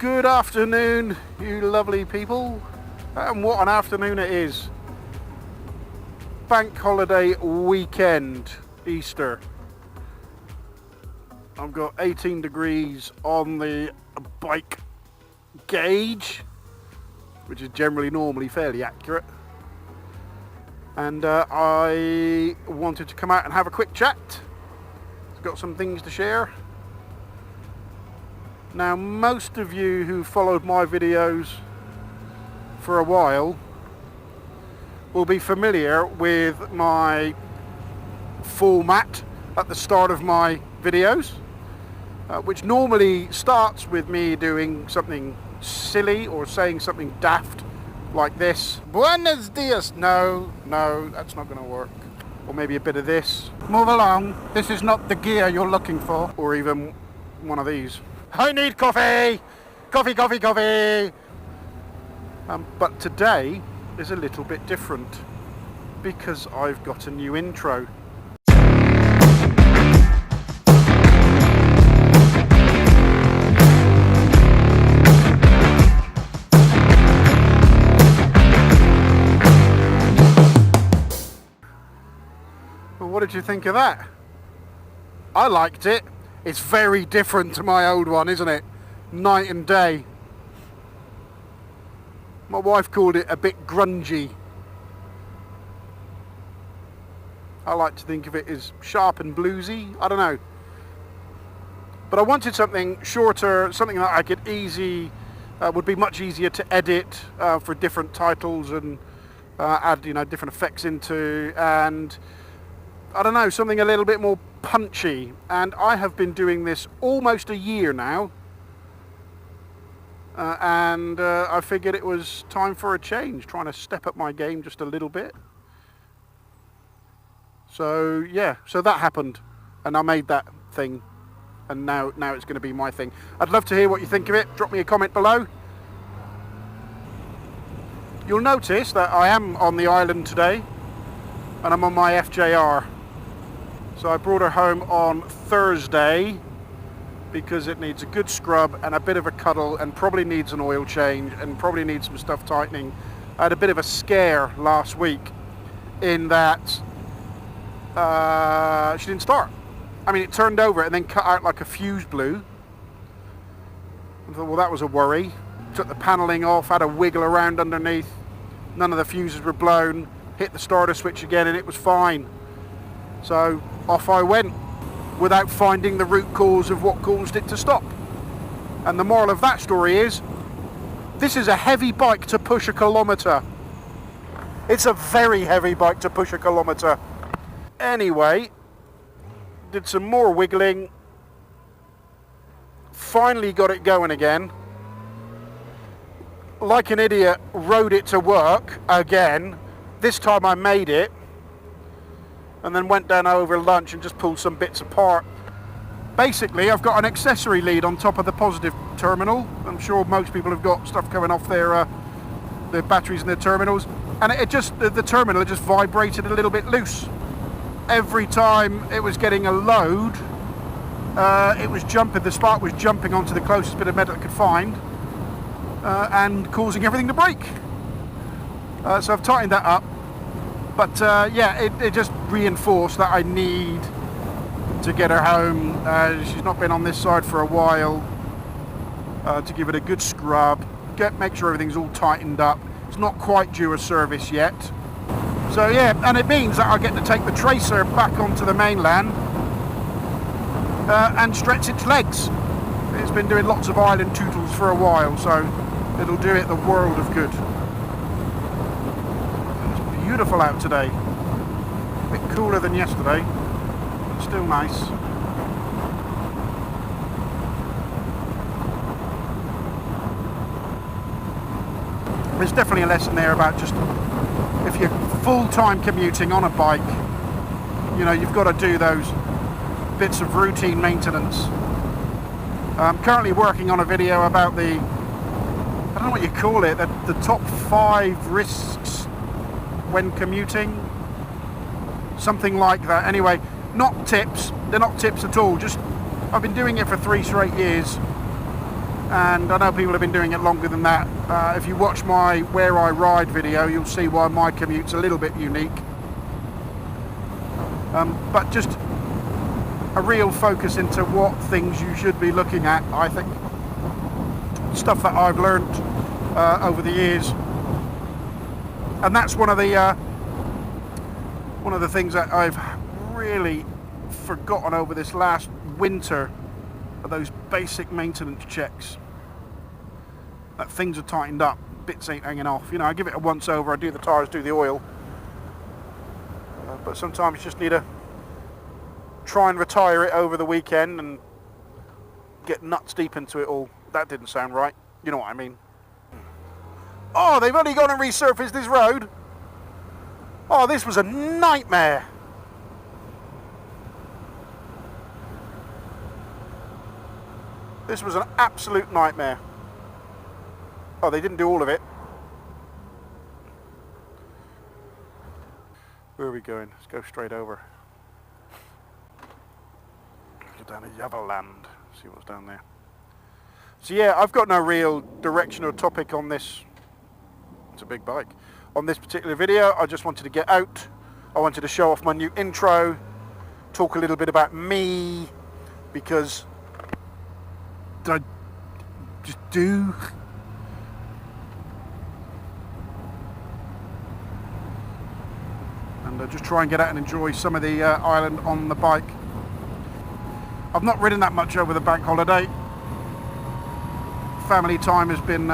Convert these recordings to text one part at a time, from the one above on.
Good afternoon, you lovely people, and what an afternoon it is. Bank holiday weekend, Easter. I've got 18 degrees on the bike gauge, which is normally fairly accurate. And I wanted to come out and have a quick chat. I've got some things to share. Now, most of you who followed my videos for a while will be familiar with my format at the start of my videos, which normally starts with me doing something silly or saying something daft like this. Buenos dias. No, that's not going to work. Or maybe a bit of this. Move along. This is not the gear you're looking for. Or even one of these. I need coffee! Coffee, coffee, coffee! But today is a little bit different because I've got a new intro. Well, what did you think of that? I liked it. It's very different to my old one, isn't it? Night and day. My wife called it a bit grungy. I like to think of it as sharp and bluesy. I don't know. But I wanted something shorter, something that I could would be much easier to edit for different titles and add, different effects into, and I don't know, something a little bit more punchy. And I have been doing this almost a year now, and I figured it was time for a change, trying to step up my game just a little bit. So yeah, so that happened, and I made that thing, and now it's going to be my thing. I'd love to hear what you think of it. Drop me a comment below. You'll notice that I am on the island today, and I'm on my FJR. So I brought her home on Thursday because it needs a good scrub and a bit of a cuddle, and probably needs an oil change and probably needs some stuff tightening. I had a bit of a scare last week in that she didn't start. I mean, it turned over and then cut out like a fuse blew. I thought, well, that was a worry. Took the panelling off, had a wiggle around underneath. None of the fuses were blown. Hit the starter switch again and it was fine. So off I went without finding the root cause of what caused it to stop. And the moral of that story is, this is a heavy bike to push a kilometre. It's a very heavy bike to push a kilometre. Anyway, did some more wiggling. Finally got it going again. Like an idiot, rode it to work again. This time I made it. And then went down over lunch and just pulled some bits apart. Basically, I've got an accessory lead on top of the positive terminal. I'm sure most people have got stuff coming off their batteries in their terminals, and the terminal just vibrated a little bit loose. Every time it was getting a load, the spark was jumping onto the closest bit of metal it could find, and causing everything to break. So I've tightened that up. But yeah, it just reinforced that I need to get her home. She's not been on this side for a while. To give it a good scrub, make sure everything's all tightened up. It's not quite due a service yet. So yeah, and it means that I get to take the Tracer back onto the mainland and stretch its legs. It's been doing lots of island tootles for a while, so it'll do it the world of good. Beautiful out today. A bit cooler than yesterday, but still nice. There's definitely a lesson there about just, if you're full-time commuting on a bike, you've got to do those bits of routine maintenance. I'm currently working on a video about I don't know what you call it, the top 5 risks when commuting, something like that. Anyway, not tips, they're not tips at all, just I've been doing it for 3 straight years, and I know people have been doing it longer than that. If you watch my Where I Ride video, you'll see why my commute's a little bit unique. But just a real focus into what things you should be looking at, I think. Stuff that I've learnt over the years, and that's one of the things that I've really forgotten over this last winter, are those basic maintenance checks. That things are tightened up, bits ain't hanging off. You know, I give it a once over, I do the tyres, do the oil, but sometimes you just need to try and retire it over the weekend and get nuts deep into it all. That didn't sound right, you know what I mean. Oh, they've only gone and resurfaced this road. Oh, this was a nightmare. This was an absolute nightmare. Oh, they didn't do all of it. Where are we going? Let's go straight over. Go down to Yavaland, see what's down there. So yeah, I've got no real direction or topic on this. It's a big bike. On this particular video, I just wanted to get out. I wanted to show off my new intro, talk a little bit about me, because I just do. And just try and get out and enjoy some of the island on the bike. I've not ridden that much over the bank holiday. Family time has been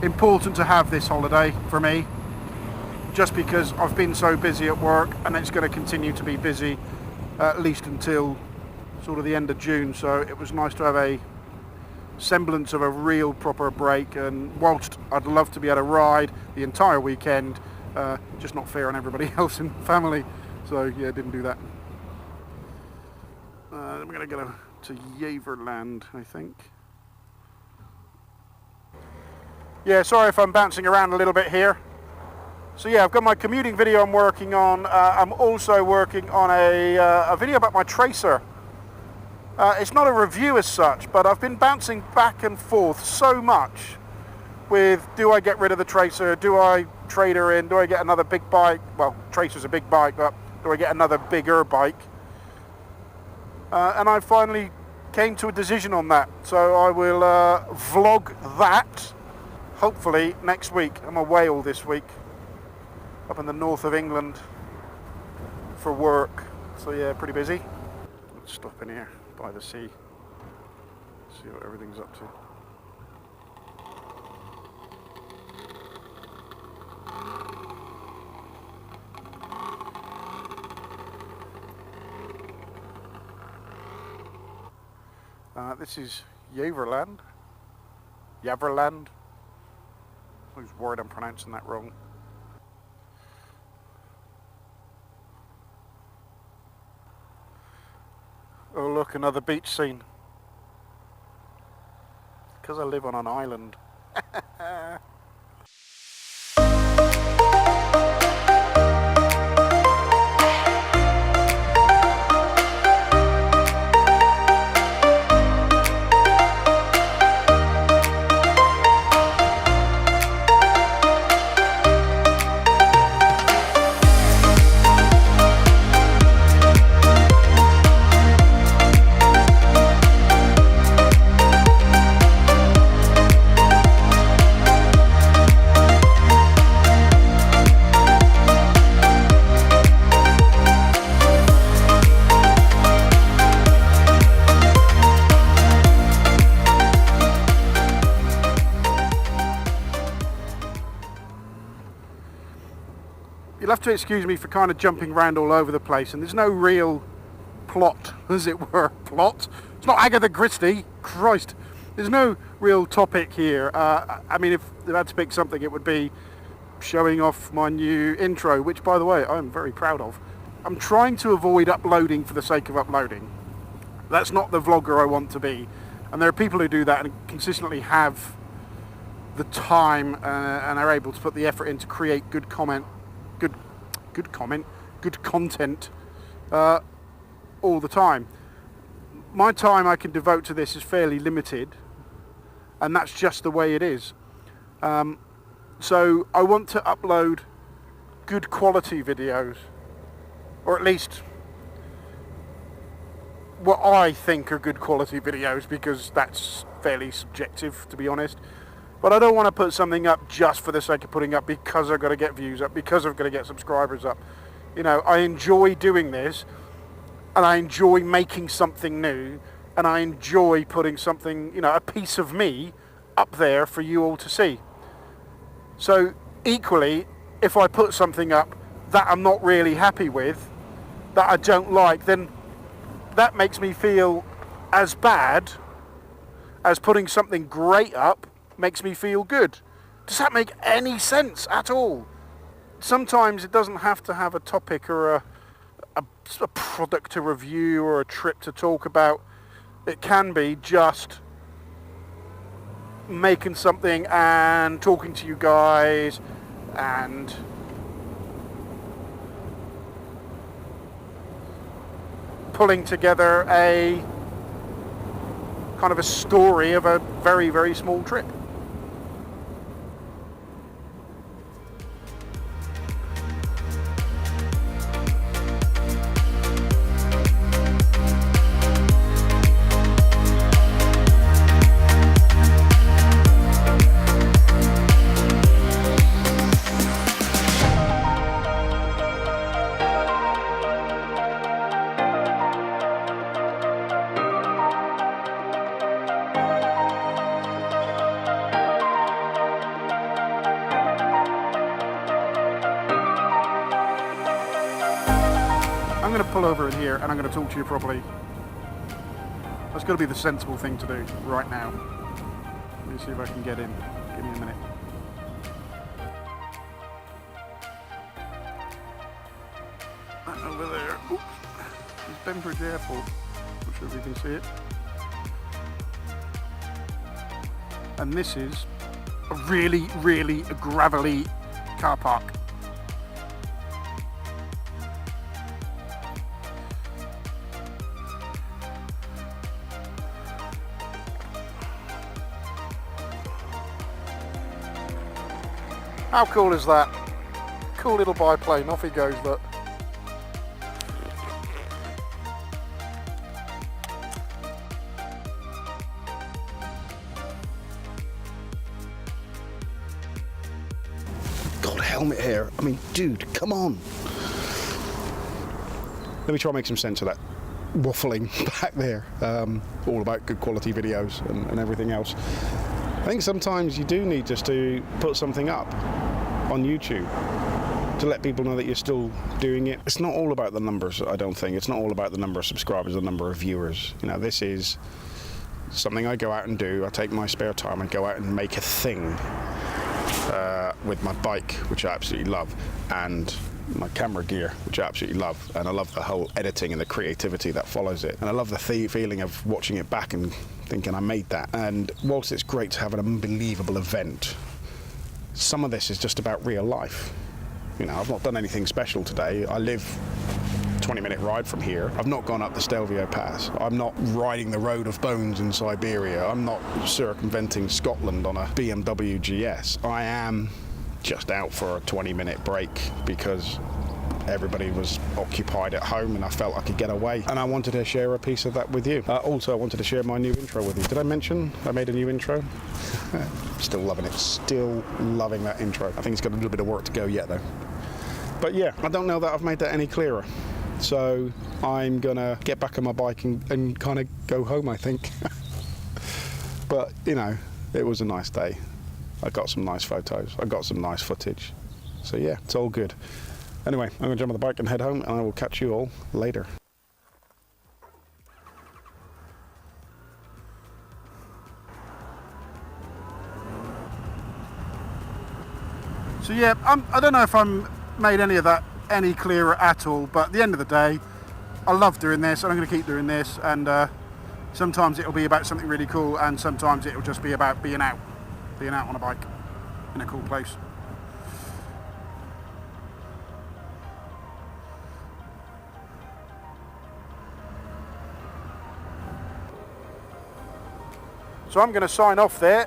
important to have this holiday for me, just because I've been so busy at work, and it's going to continue to be busy at least until sort of the end of June. So it was nice to have a semblance of a real proper break, and whilst I'd love to be able to ride the entire weekend, just not fair on everybody else in the family, so yeah, didn't do that. We're going to go to Yavaland, I think. Yeah, sorry if I'm bouncing around a little bit here. So yeah, I've got my commuting video I'm working on. I'm also working on a video about my Tracer. It's not a review as such, but I've been bouncing back and forth so much with, do I get rid of the Tracer? Do I trade her in? Do I get another big bike? Well, Tracer's a big bike, but do I get another bigger bike? And I finally came to a decision on that. So I will vlog that. Hopefully next week. I'm away all this week up in the north of England for work, so yeah, pretty busy. Let's stop in here by the sea, see what everything's up to. This is Yavaland. Yavaland. I was worried I'm pronouncing that wrong. Oh look, another beach scene. Because I live on an island. You'll have to excuse me for kind of jumping around all over the place, and there's no real plot, as it were. Plot? It's not Agatha Christie, Christ. There's no real topic here. I mean, if I had to pick something, it would be showing off my new intro, which, by the way, I'm very proud of. I'm trying to avoid uploading for the sake of uploading. That's not the vlogger I want to be. And there are people who do that and consistently have the time and are able to put the effort in to create good content all the time. My time I can devote to this is fairly limited, and that's just the way it is. So I want to upload good quality videos, or at least what I think are good quality videos, because that's fairly subjective, to be honest. But I don't want to put something up just for the sake of putting up, because I've got to get views up, because I've got to get subscribers up. You know, I enjoy doing this, and I enjoy making something new, and I enjoy putting something, you know, a piece of me up there for you all to see. So equally, if I put something up that I'm not really happy with, that I don't like, then that makes me feel as bad as putting something great up makes me feel good. Does that make any sense at all? Sometimes it doesn't have to have a topic or a product to review or a trip to talk about. It can be just making something and talking to you guys and pulling together a kind of a story of a very, very small trip. I'm going to pull over in here and I'm going to talk to you properly. That's got to be the sensible thing to do right now. Let me see if I can get in. Give me a minute. And over there. Oops. There's Bembridge Airport. Not sure if you can see it. And this is a really, really gravelly car park. How cool is that? Cool little biplane, off he goes, look. God, helmet hair. I mean, dude, come on. Let me try and make some sense of that waffling back there. All about good quality videos and everything else. I think sometimes you do need just to put something up on YouTube to let people know that you're still doing it. It's not all about the numbers, I don't think. It's not all about the number of subscribers, the number of viewers. You know, this is something I go out and do. I take my spare time and go out and make a thing with my bike, which I absolutely love, and my camera gear, which I absolutely love, and I love the whole editing and the creativity that follows it, and I love the feeling of watching it back and thinking I made that. And whilst it's great to have an unbelievable event, some of this is just about real life. You know, I've not done anything special today. I live a 20-minute ride from here. I've not gone up the Stelvio Pass. I'm not riding the Road of Bones in Siberia. I'm not circumventing Scotland on a BMW GS. I am just out for a 20-minute break because everybody was occupied at home and I felt I could get away, and I wanted to share a piece of that with you. Also, I wanted to share my new intro with you. Did I mention I made a new intro? Still loving it. Still loving that intro. I think it's got a little bit of work to go yet though. But yeah, I don't know that I've made that any clearer. So I'm gonna get back on my bike and kind of go home, I think. But you know, it was a nice day. I got some nice photos. I got some nice footage. So yeah, it's all good. Anyway, I'm going to jump on the bike and head home, and I will catch you all later. So yeah, I don't know if I'm made any of that any clearer at all, but at the end of the day, I love doing this, and I'm going to keep doing this, and sometimes it'll be about something really cool, and sometimes it'll just be about being out on a bike in a cool place. So I'm going to sign off there.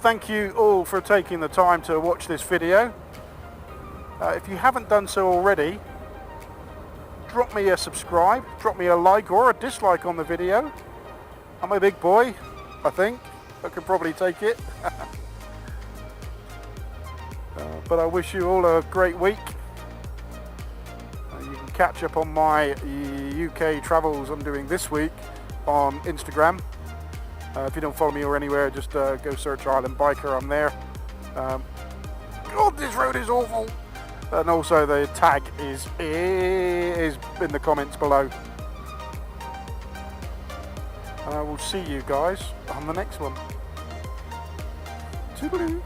Thank you all for taking the time to watch this video. If you haven't done so already, drop me a subscribe, drop me a like or a dislike on the video. I'm a big boy, I think. I could probably take it. But I wish you all a great week. You can catch up on my UK travels I'm doing this week on Instagram. If you don't follow me or anywhere, just go search Island Biker. I'm there. God, this road is awful. And also the tag is in the comments below. And I will see you guys on the next one. Toodaloo.